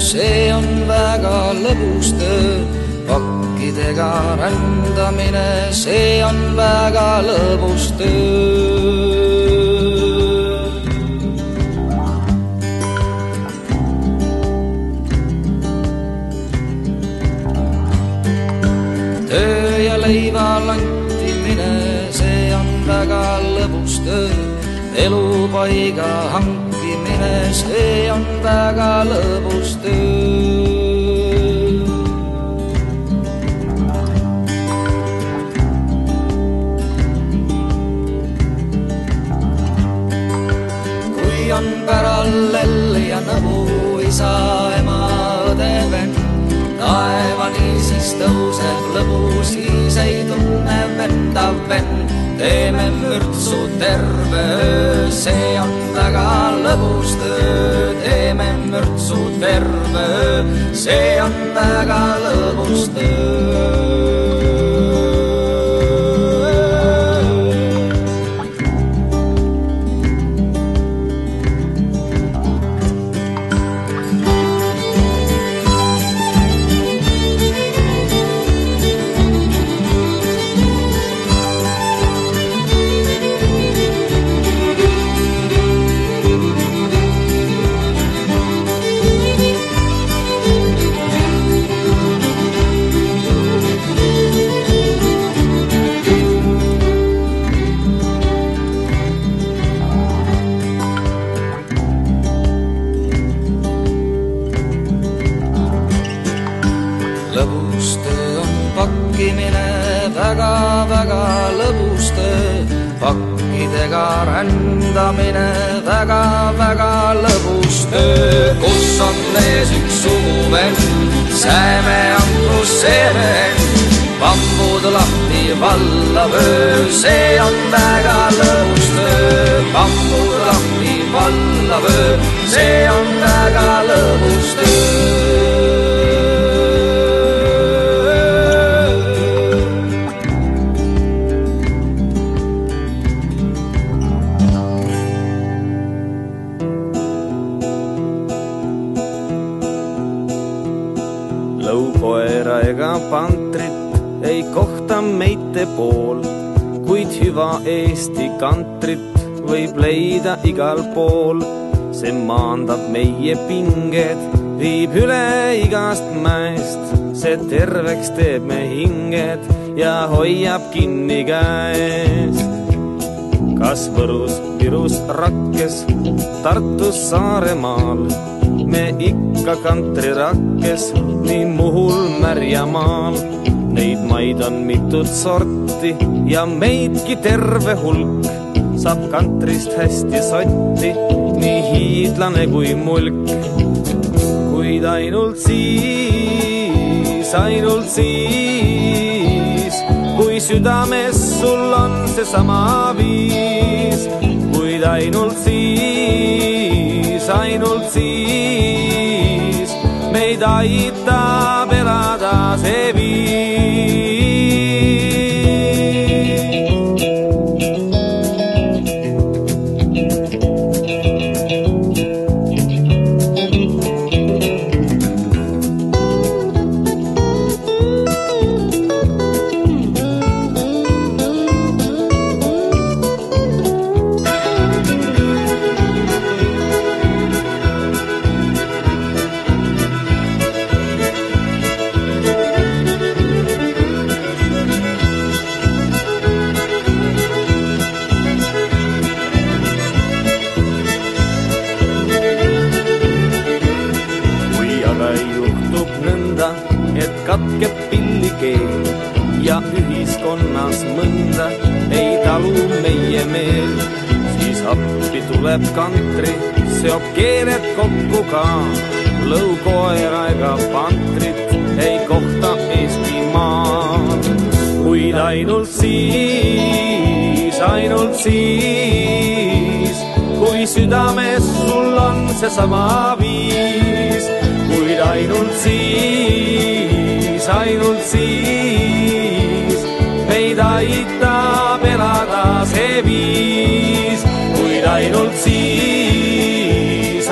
see on väga lõbus töö. Pakkidega rändamine, see on väga lõbus töö. Töö ja leiva lantimine, see on väga lõbus töö. Elupaiga hankimine, see on väga lõbus töö. Kui on parallell ja nõbu, isa, ema, õde, venn, taevani siis tõuseb lõbu, siis ei tunne venda venn. Teeme mürtsu terve öö, see on väga lõbus töö. Teeme mürtsu terve öö, see on väga lõbus töö. Lõbus töö on pakkimine, väga lõbus töö. Pakkidega rändamine, väga lõbus töö. Kus on ees üks suguvenn, sääme on kus seemen. Pambud lahti vallav öö, see on väga lõbus töö. Pambud lahti vallav öö, see on väga lõbus töö. Lõukoera ega pantrit ei kohta meite pool, kuid hüva Eesti kantrit võib leida igal pool. See maandab meie pinged, viib üle igast mäest, see terveks teeb me hinged ja hoiab kinni käes. Kas Võrus, Virus, Rakkes, Tartus, Saaremaal, me ikka kantrirakkes, nii Muhul, Märjamaal. Neid maid on mitut sorti ja meidki terve hulk. Saab kantrist hästi sotti, nii hiidlane kui mulk. Kuid ainult siis, kui südames sul on see sama viis. Kuid ainult siis, meid aitab elada see viis. Katkeb pillikeel ja ühiskonnas mõnda ei talu meie meel. Siis appi tuleb kantri, seob keeled kokku ka. Lõukoera ega pantrit ei kohta Eestimaal. Kuid ainult siis, kui südames sul on see sama viis. Kuid ainult siis meid aitab elada see viis. Kuid ainult siis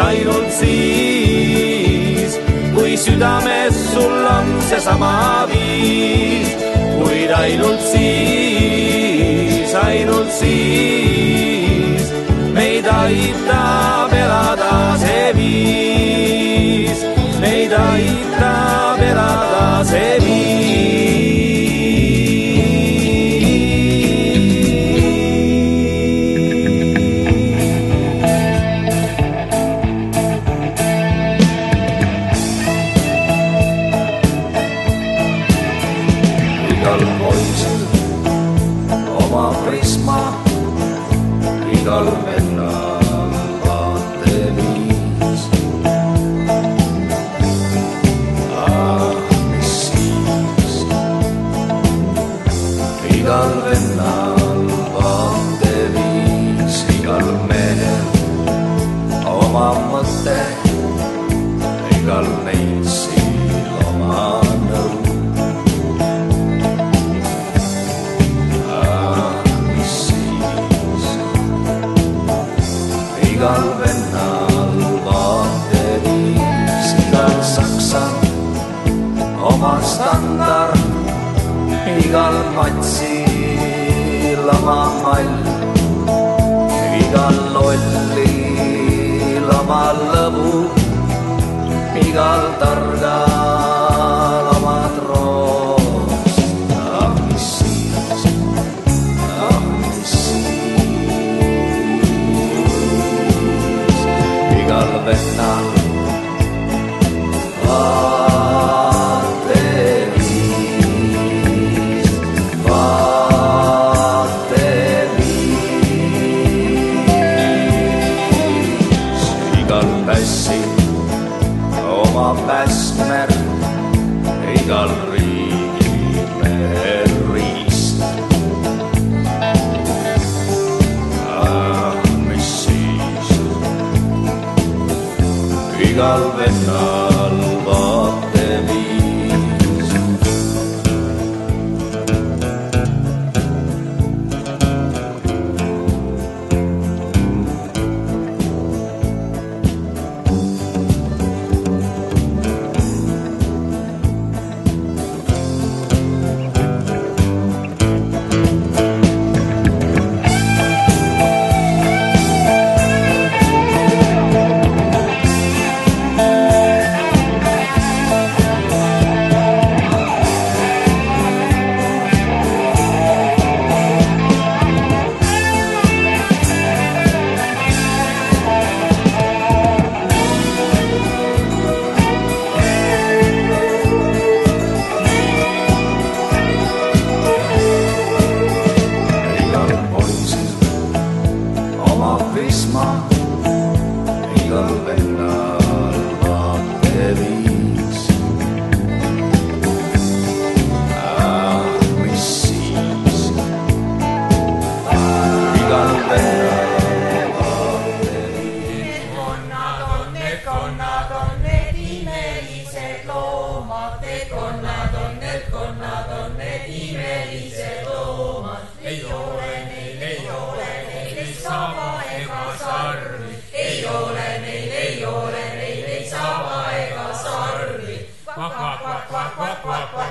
kuigi südames sul on seesama viis, kuid ainult siis meid aitab elada see viis, meid aitab elada see viis. Igal poisil oma prisma, igal vennal vaateviis. Mis siis? Igal vennal vaateviis, igal mehel oma mõte, igal neitsil oma nõu. Igal vennal vaateviis, igal saksal oma standard, igal matsil oma mall, igal lollil oma lõbu, igal targal oma troost. Mis siis? Mis siis? Igal vennal vaateviis, vaateviis. Igal pässil oma pässmer, igal riigimehel riist. Mis siis? Igal vennal vaateviis. Igal vennal vaateviis. Mis siis? Igal vennal vaateviis. Need konnad on need imelised loomad, need konnad on need imelised loomad. Ei ole neil ei saba ega sarvi, ei ole neil ei saba ega sarvi. Kvak, kvak, kvak, kvak, kvak, kvak.